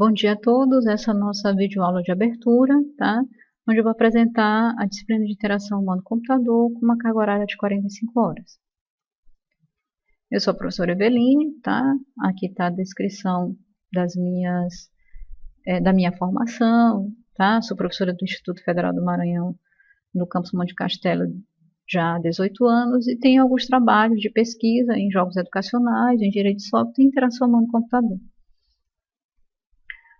Bom dia a todos, essa é a nossa videoaula de abertura, tá? Onde eu vou apresentar a disciplina de interação humano-computador com uma carga horária de 45 horas. Eu sou a professora Eveline, tá? Aqui está a descrição da minha formação, tá? Sou professora do Instituto Federal do Maranhão, no campus Monte Castelo, já há 18 anos, e tenho alguns trabalhos de pesquisa em jogos educacionais, em direito de software e interação humano-computador.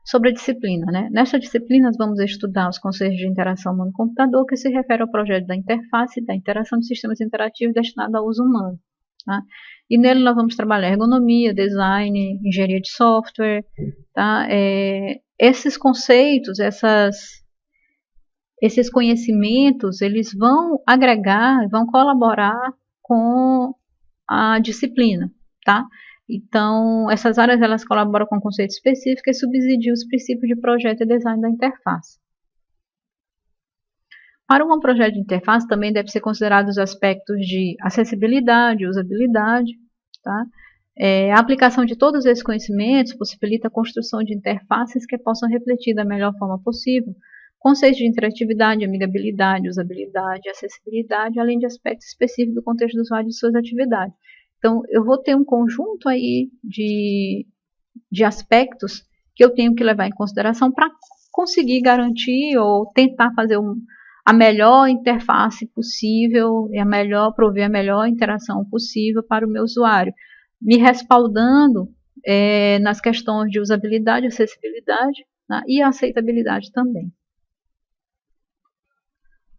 Sobre a disciplina, né? Nesta disciplina, nós vamos estudar os conceitos de interação humano-computador, que se refere ao projeto da interface e da interação de sistemas interativos destinados ao uso humano. Tá? E nele nós vamos trabalhar ergonomia, design, engenharia de software. Tá? Esses conceitos, esses conhecimentos, eles vão agregar, vão colaborar com a disciplina, tá? Então, essas áreas elas colaboram com conceitos específicos e subsidiam os princípios de projeto e design da interface. Para um projeto de interface também deve ser considerado os aspectos de acessibilidade, usabilidade, tá? A aplicação de todos esses conhecimentos possibilita a construção de interfaces que possam refletir da melhor forma possível conceitos de interatividade, amigabilidade, usabilidade, acessibilidade, além de aspectos específicos do contexto do usuário e de suas atividades. Então, eu vou ter um conjunto aí de aspectos que eu tenho que levar em consideração para conseguir garantir ou tentar fazer a melhor interface possível e prover a melhor interação possível para o meu usuário, me respaldando nas questões de usabilidade, acessibilidade, né, e aceitabilidade também.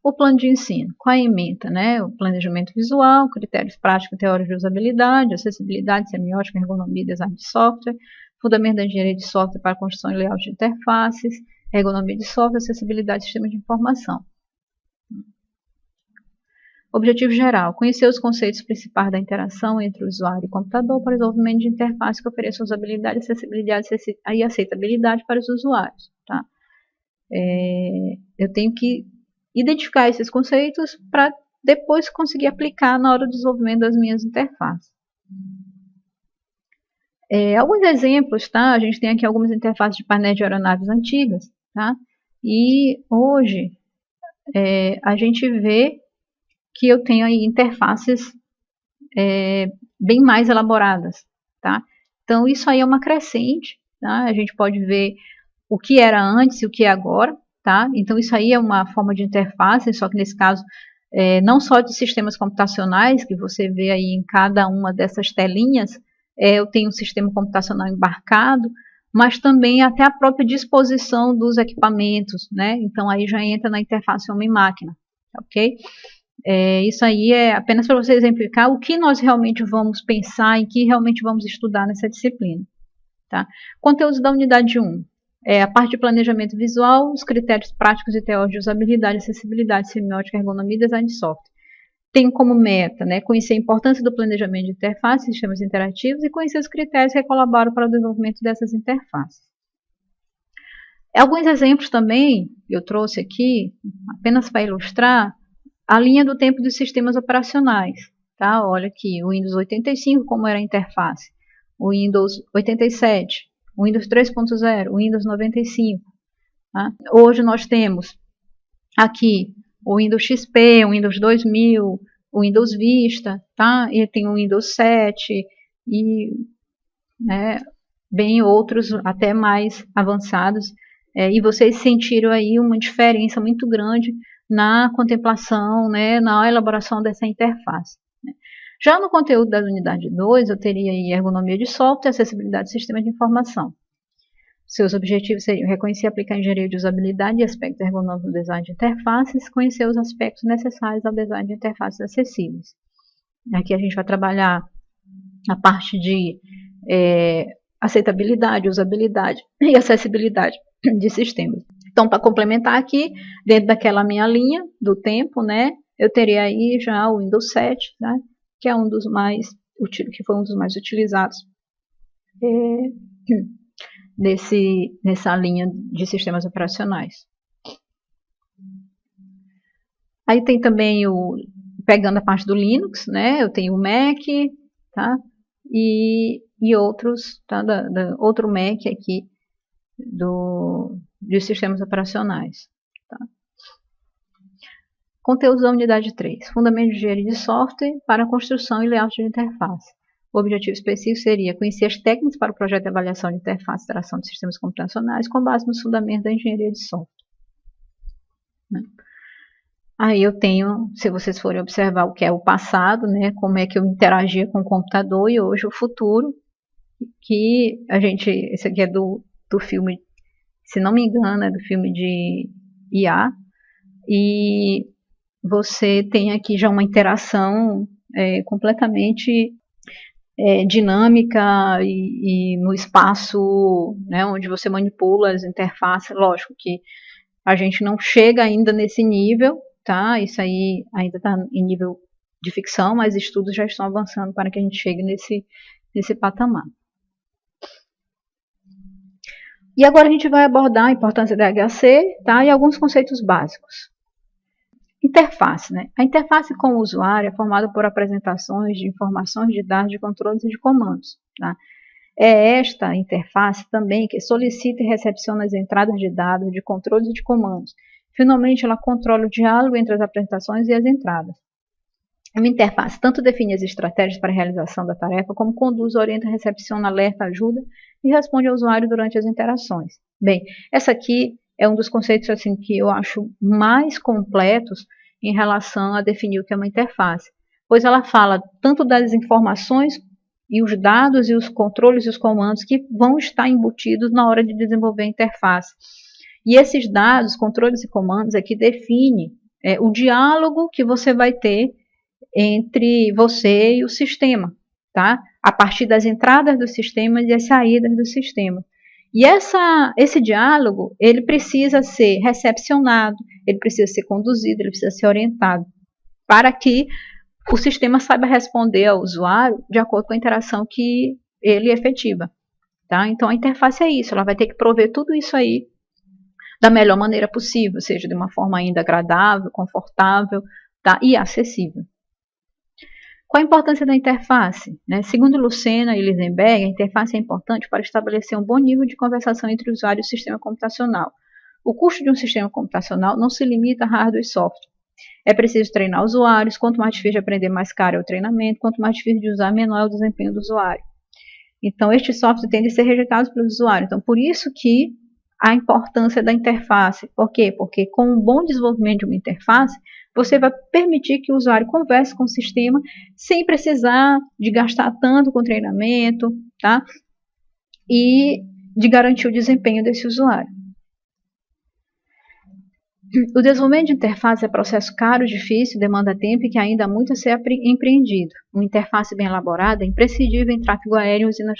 O plano de ensino, qual é a ementa, né? O planejamento visual, critérios práticos e teóricos de usabilidade, acessibilidade, semiótica, ergonomia e design de software, fundamento da engenharia de software para a construção e layout de interfaces, ergonomia de software, acessibilidade de sistemas de informação. Objetivo geral, conhecer os conceitos principais da interação entre o usuário e o computador para o desenvolvimento de interface que ofereça usabilidade, acessibilidade e aceitabilidade para os usuários. Tá? Eu tenho que identificar esses conceitos para depois conseguir aplicar na hora do desenvolvimento das minhas interfaces. Alguns exemplos, tá? A gente tem aqui algumas interfaces de painéis de aeronaves antigas, tá? E hoje a gente vê que eu tenho aí interfaces bem mais elaboradas, tá? Então isso aí é uma crescente, tá? A gente pode ver o que era antes e o que é agora. Tá? Então, isso aí é uma forma de interface, só que nesse caso, não só de sistemas computacionais, que você vê aí em cada uma dessas telinhas, eu tenho um sistema computacional embarcado, mas também até a própria disposição dos equipamentos, né? Então, aí já entra na interface homem-máquina, ok? Isso aí é apenas para você exemplificar o que nós realmente vamos pensar, em que realmente vamos estudar nessa disciplina. Tá? Conteúdos da unidade 1. A parte de planejamento visual, os critérios práticos e teóricos de usabilidade, acessibilidade, semiótica, ergonomia e design de software. Tem como meta, né, conhecer a importância do planejamento de interfaces, sistemas interativos e conhecer os critérios que colaboram para o desenvolvimento dessas interfaces. Alguns exemplos também eu trouxe aqui, apenas para ilustrar, a linha do tempo dos sistemas operacionais. Tá? Olha aqui, o Windows 85, como era a interface, o Windows 87, o Windows 3.0, o Windows 95. Tá? Hoje nós temos aqui o Windows XP, o Windows 2000, o Windows Vista, tá? E tem o Windows 7 e bem outros até mais avançados. E vocês sentiram aí uma diferença muito grande na contemplação, né, na elaboração dessa interface. Já no conteúdo da unidade 2, eu teria aí ergonomia de software e acessibilidade de sistemas de informação. Seus objetivos seriam reconhecer e aplicar engenharia de usabilidade e aspectos ergonômicos no design de interfaces, conhecer os aspectos necessários ao design de interfaces acessíveis. Aqui a gente vai trabalhar a parte de aceitabilidade, usabilidade e acessibilidade de sistemas. Então, para complementar aqui, dentro daquela minha linha do tempo, né, eu teria aí já o Windows 7, né, que é foi um dos mais utilizados nessa linha de sistemas operacionais. Aí tem também pegando a parte do Linux, né, eu tenho o Mac, tá, e outros, tá, outro Mac aqui, dos sistemas operacionais. Tá? Conteúdos da unidade 3. Fundamentos de engenharia de software para construção e layout de interface. O objetivo específico seria conhecer as técnicas para o projeto de avaliação de interface e interação de sistemas computacionais com base nos fundamentos da engenharia de software. Né? Aí eu tenho, se vocês forem observar o que é o passado, né, como é que eu interagia com o computador, e hoje o futuro, que esse aqui é do filme, se não me engano, é do filme de IA, e você tem aqui já uma interação completamente dinâmica e no espaço, né, onde você manipula as interfaces. Lógico que a gente não chega ainda nesse nível, tá? Isso aí ainda está em nível de ficção, mas estudos já estão avançando para que a gente chegue nesse patamar. E agora a gente vai abordar a importância da HC, tá? E alguns conceitos básicos. Interface, né? A interface com o usuário é formada por apresentações de informações, de dados, de controles e de comandos, tá? É esta interface também que solicita e recepciona as entradas de dados, de controles e de comandos. Finalmente, ela controla o diálogo entre as apresentações e as entradas. Uma interface tanto define as estratégias para a realização da tarefa, como conduz, orienta, recepciona, alerta, ajuda e responde ao usuário durante as interações. Bem, essa aqui é um dos conceitos assim, que eu acho mais completos em relação a definir o que é uma interface, pois ela fala tanto das informações e os dados e os controles e os comandos que vão estar embutidos na hora de desenvolver a interface. E esses dados, controles e comandos aqui definem o diálogo que você vai ter entre você e o sistema, tá? A partir das entradas do sistema e as saídas do sistema. E esse diálogo, ele precisa ser recepcionado, ele precisa ser conduzido, ele precisa ser orientado, para que o sistema saiba responder ao usuário de acordo com a interação que ele efetiva. Tá? Então, a interface é isso, ela vai ter que prover tudo isso aí da melhor maneira possível, seja de uma forma ainda agradável, confortável, tá? E acessível. Qual a importância da interface? Né? Segundo Lucena e Lisenberg, a interface é importante para estabelecer um bom nível de conversação entre o usuário e o sistema computacional. O custo de um sistema computacional não se limita a hardware e software. É preciso treinar usuários, quanto mais difícil de aprender, mais caro é o treinamento, quanto mais difícil de usar, menor é o desempenho do usuário. Então, estes softwares tendem a ser rejeitados pelo usuário. Então, por isso que a importância da interface. Por quê? Porque com um bom desenvolvimento de uma interface, você vai permitir que o usuário converse com o sistema sem precisar de gastar tanto com treinamento, tá? E de garantir o desempenho desse usuário. O desenvolvimento de interface é processo caro, difícil, demanda tempo e que ainda há muito a ser empreendido. Uma interface bem elaborada é imprescindível em tráfego aéreo e usinas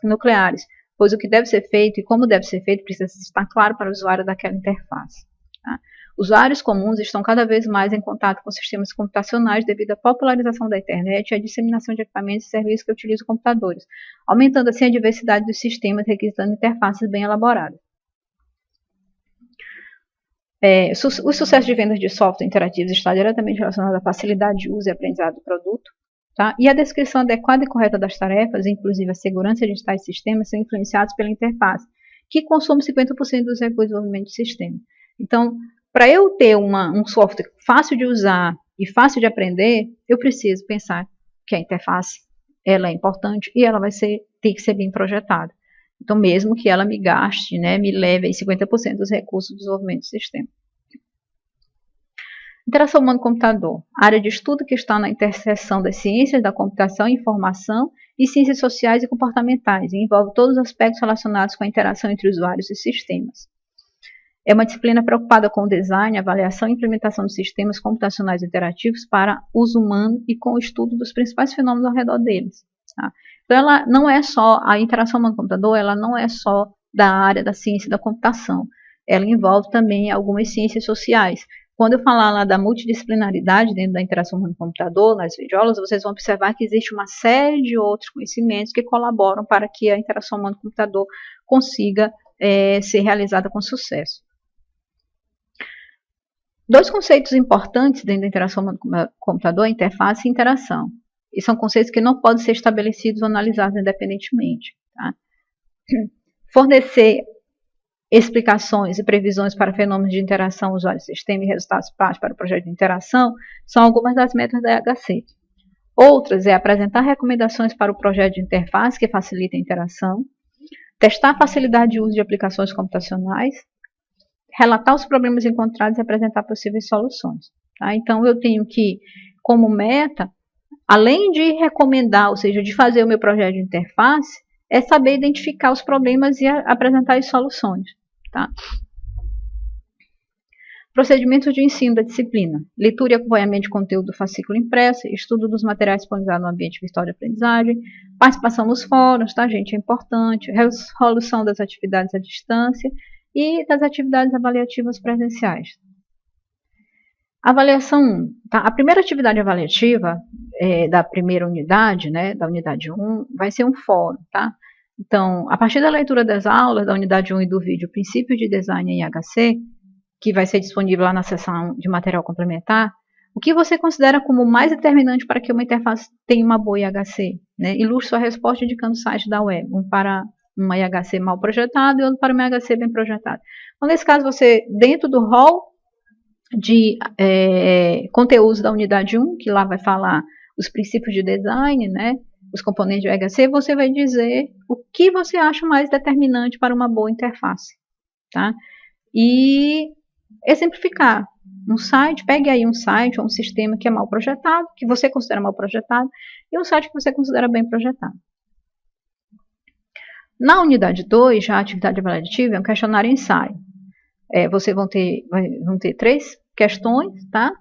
nucleares, pois o que deve ser feito e como deve ser feito precisa estar claro para o usuário daquela interface. Tá? Usuários comuns estão cada vez mais em contato com sistemas computacionais devido à popularização da internet e à disseminação de equipamentos e serviços que utilizam computadores, aumentando assim a diversidade dos sistemas requisitando interfaces bem elaboradas. O sucesso de vendas de software interativos está diretamente relacionado à facilidade de uso e aprendizado do produto, tá? E a descrição adequada e correta das tarefas, inclusive a segurança de tais sistemas, são influenciados pela interface, que consome 50% dos recursos de desenvolvimento do sistema. Então, para eu ter um software fácil de usar e fácil de aprender, eu preciso pensar que a interface ela é importante e ela ter que ser bem projetada. Então, mesmo que ela me gaste, né, me leve a 50% dos recursos do desenvolvimento do sistema. Interação humano-computador. Área de estudo que está na interseção das ciências da computação e informação e ciências sociais e comportamentais, e envolve todos os aspectos relacionados com a interação entre usuários e sistemas. É uma disciplina preocupada com o design, avaliação e implementação de sistemas computacionais interativos para uso humano e com o estudo dos principais fenômenos ao redor deles. Tá? Então, ela não é só, a interação humano-computador, ela não é só da área da ciência da computação. Ela envolve também algumas ciências sociais. Quando eu falar lá da multidisciplinaridade dentro da interação humano-computador, nas videoaulas, vocês vão observar que existe uma série de outros conhecimentos que colaboram para que a interação humano-computador consiga ser realizada com sucesso. Dois conceitos importantes dentro da interação humano-computador, interface e interação. E são conceitos que não podem ser estabelecidos ou analisados independentemente. Tá? Fornecer explicações e previsões para fenômenos de interação usuário-sistema e resultados práticos para o projeto de interação são algumas das metas da EHC. Outras é apresentar recomendações para o projeto de interface que facilita a interação, testar a facilidade de uso de aplicações computacionais, relatar os problemas encontrados e apresentar possíveis soluções. Tá? Então, eu tenho que, como meta, além de recomendar, ou seja, de fazer o meu projeto de interface, é saber identificar os problemas e apresentar as soluções. Tá? Procedimentos de ensino da disciplina. Leitura e acompanhamento de conteúdo do fascículo impresso, estudo dos materiais disponibilizados no ambiente virtual de aprendizagem, participação nos fóruns, tá, gente? É importante. Resolução das atividades à distância e das atividades avaliativas presenciais. Avaliação 1. Tá? A primeira atividade avaliativa da primeira unidade, né, da unidade 1, vai ser um fórum. Tá? Então, a partir da leitura das aulas da unidade 1 e do vídeo Princípios de Design em IHC, que vai ser disponível lá na seção de material complementar, o que você considera como mais determinante para que uma interface tenha uma boa IHC? Né? Ilustre sua resposta indicando o site da web, um para uma IHC mal projetado e outro para uma IHC bem projetado. Então, nesse caso, você, dentro do rol de conteúdos da unidade 1, que lá vai falar os princípios de design, né, os componentes de IHC, você vai dizer o que você acha mais determinante para uma boa interface. Tá? E exemplificar. Um site, pegue aí um site ou um sistema que é mal projetado, que você considera mal projetado, e um site que você considera bem projetado. Na unidade 2, já a atividade avaliativa é um questionário ensaio. Vocês vão ter 3 questões, tá?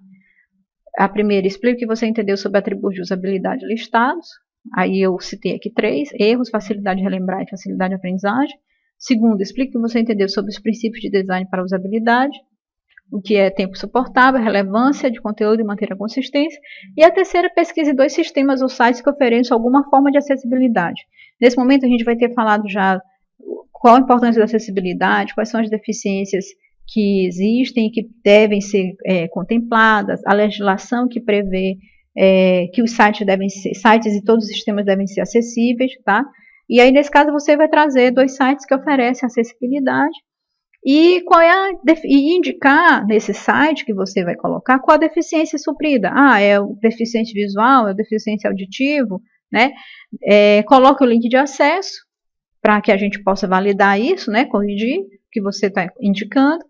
A primeira, explica o que você entendeu sobre atributos de usabilidade listados. Aí eu citei aqui 3, erros, facilidade de relembrar e facilidade de aprendizagem. Segundo, explica o que você entendeu sobre os princípios de design para usabilidade, o que é tempo suportável, relevância de conteúdo e manter a consistência. E a terceira, pesquise 2 sistemas ou sites que ofereçam alguma forma de acessibilidade. Nesse momento a gente vai ter falado já qual a importância da acessibilidade, quais são as deficiências que existem e que devem ser contempladas, a legislação que prevê que os sites e todos os sistemas devem ser acessíveis, tá? E aí, nesse caso, você vai trazer 2 sites que oferecem acessibilidade e indicar nesse site que você vai colocar qual a deficiência suprida. É o deficiente visual, é o deficiente auditivo, né? Coloque o link de acesso para que a gente possa validar isso, né? Corrigir o que você está indicando.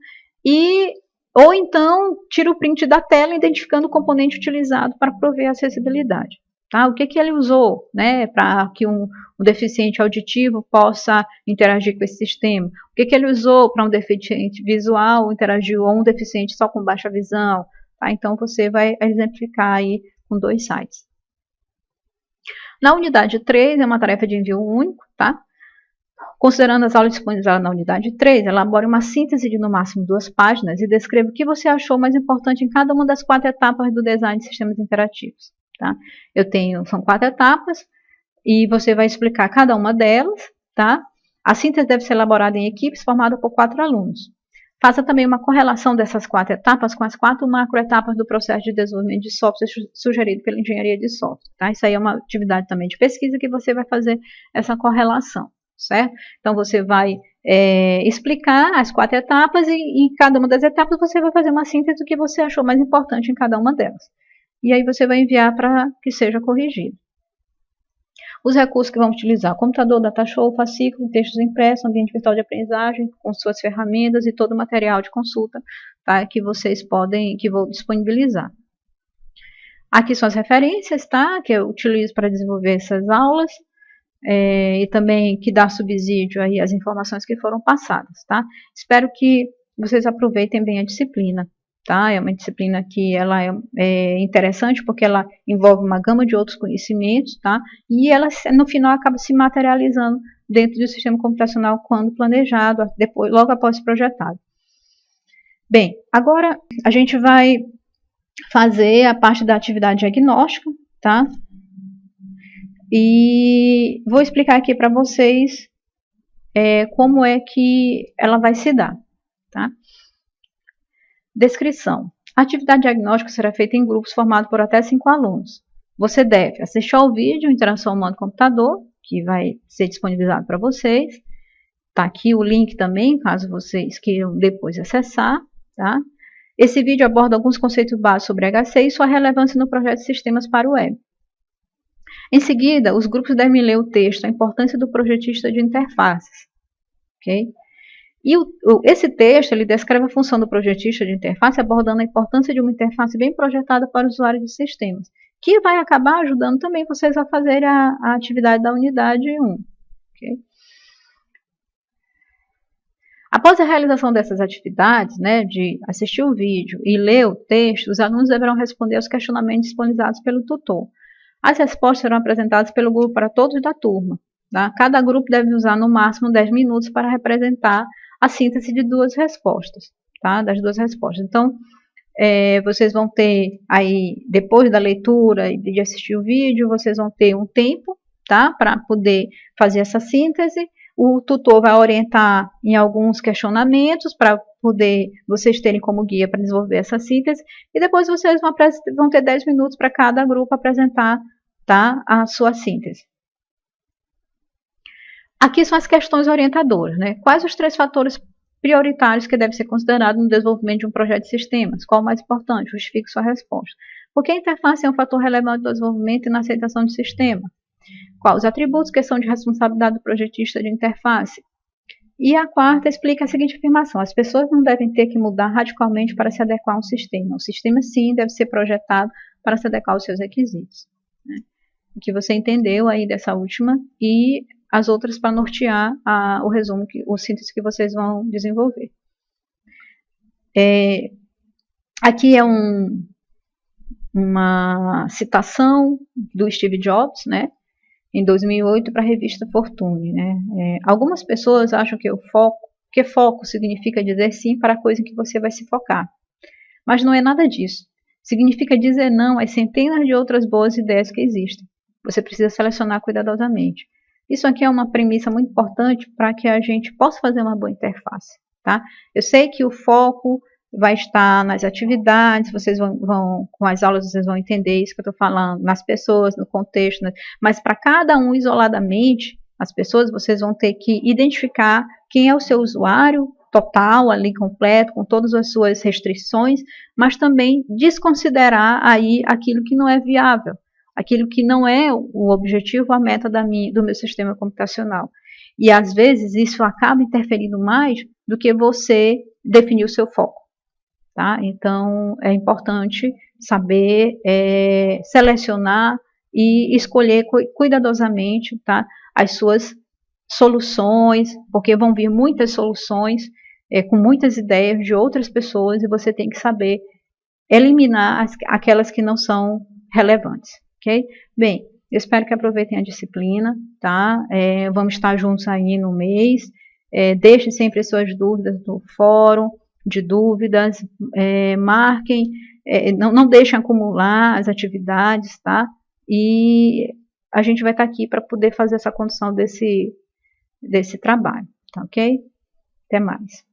Ou então, tira o print da tela identificando o componente utilizado para prover a acessibilidade. Tá? O que ele usou, né, para que um deficiente auditivo possa interagir com esse sistema? O que ele usou para um deficiente visual interagir ou um deficiente só com baixa visão? Tá? Então, você vai exemplificar aí com 2 sites. Na unidade 3, é uma tarefa de envio único, tá? Considerando as aulas disponibilizadas na unidade 3, elabore uma síntese de no máximo 2 páginas e descreva o que você achou mais importante em cada uma das 4 etapas do design de sistemas interativos. Tá? São 4 etapas e você vai explicar cada uma delas. Tá? A síntese deve ser elaborada em equipes formadas por 4 alunos. Faça também uma correlação dessas 4 etapas com as 4 macroetapas do processo de desenvolvimento de software sugerido pela engenharia de software. Tá? Isso aí é uma atividade também de pesquisa que você vai fazer essa correlação, certo? Então, você vai explicar as 4 etapas e em cada uma das etapas você vai fazer uma síntese do que você achou mais importante em cada uma delas. E aí você vai enviar para que seja corrigido. Os recursos que vamos utilizar: computador, datashow, fascículo, textos impressos, ambiente virtual de aprendizagem, com suas ferramentas e todo o material de consulta, tá, que vou disponibilizar. Aqui são as referências, tá, que eu utilizo para desenvolver essas aulas. E também que dá subsídio aí às informações que foram passadas, tá? Espero que vocês aproveitem bem a disciplina, tá? É uma disciplina que ela é interessante porque ela envolve uma gama de outros conhecimentos, tá? E ela, no final, acaba se materializando dentro do sistema computacional quando planejado, logo após projetado. Bem, agora a gente vai fazer a parte da atividade diagnóstica, tá? E vou explicar aqui para vocês como é que ela vai se dar. Tá? Descrição. A atividade diagnóstica será feita em grupos formados por até 5 alunos. Você deve assistir ao vídeo Interação Humano-Computador, que vai ser disponibilizado para vocês, Tá aqui o link também, caso vocês queiram depois acessar, tá? Esse vídeo aborda alguns conceitos básicos sobre HC e sua relevância no projeto de sistemas para o web. Em seguida, os grupos devem ler o texto, a importância do projetista de interfaces, ok? E esse texto, ele descreve a função do projetista de interface, abordando a importância de uma interface bem projetada para o usuário de sistemas, que vai acabar ajudando também vocês a fazerem a atividade da unidade 1, ok? Após a realização dessas atividades, né, de assistir o vídeo e ler o texto, os alunos deverão responder aos questionamentos disponibilizados pelo tutor. As respostas serão apresentadas pelo grupo para todos da turma. Tá? Cada grupo deve usar no máximo 10 minutos para representar a síntese de duas respostas, tá? Das duas respostas. Então, vocês vão ter aí, depois da leitura e de assistir o vídeo, vocês vão ter um tempo, tá? Para poder fazer essa síntese. O tutor vai orientar em alguns questionamentos para poder vocês terem como guia para desenvolver essa síntese, e depois vocês vão ter 10 minutos para cada grupo apresentar, tá, a sua síntese. Aqui são as questões orientadoras, né? Quais os 3 fatores prioritários que devem ser considerados no desenvolvimento de um projeto de sistemas? Qual o mais importante? Justifique sua resposta. Por que a interface é um fator relevante no desenvolvimento e na aceitação do sistema? Quais os atributos que são de responsabilidade do projetista de interface? E a quarta explica a seguinte afirmação: as pessoas não devem ter que mudar radicalmente para se adequar a um sistema. O sistema, sim, deve ser projetado para se adequar aos seus requisitos. Né? O que você entendeu aí dessa última e as outras para nortear o resumo, o síntese que vocês vão desenvolver. Aqui é uma citação do Steve Jobs, né? Em 2008, para a revista Fortune. Né? Algumas pessoas acham que foco significa dizer sim para a coisa em que você vai se focar. Mas não é nada disso. Significa dizer não às centenas de outras boas ideias que existem. Você precisa selecionar cuidadosamente. Isso aqui é uma premissa muito importante para que a gente possa fazer uma boa interface. Tá? Eu sei que o foco vai estar nas atividades, vocês vão com as aulas vocês vão entender isso que eu estou falando, nas pessoas, no contexto, né? Mas para cada um isoladamente, as pessoas, vocês vão ter que identificar quem é o seu usuário total, ali completo, com todas as suas restrições, mas também desconsiderar aí aquilo que não é viável, aquilo que não é o objetivo, a meta do meu sistema computacional. E às vezes isso acaba interferindo mais do que você definir o seu foco. Tá? Então, é importante saber selecionar e escolher cuidadosamente, tá, as suas soluções, porque vão vir muitas soluções com muitas ideias de outras pessoas e você tem que saber eliminar aquelas que não são relevantes. Ok? Bem, eu espero que aproveitem a disciplina. Tá? Vamos estar juntos aí no mês. Deixe sempre as suas dúvidas no fórum de dúvidas, marquem, não deixem acumular as atividades, tá? E a gente vai estar aqui para poder fazer essa condução desse trabalho, tá ok? Até mais.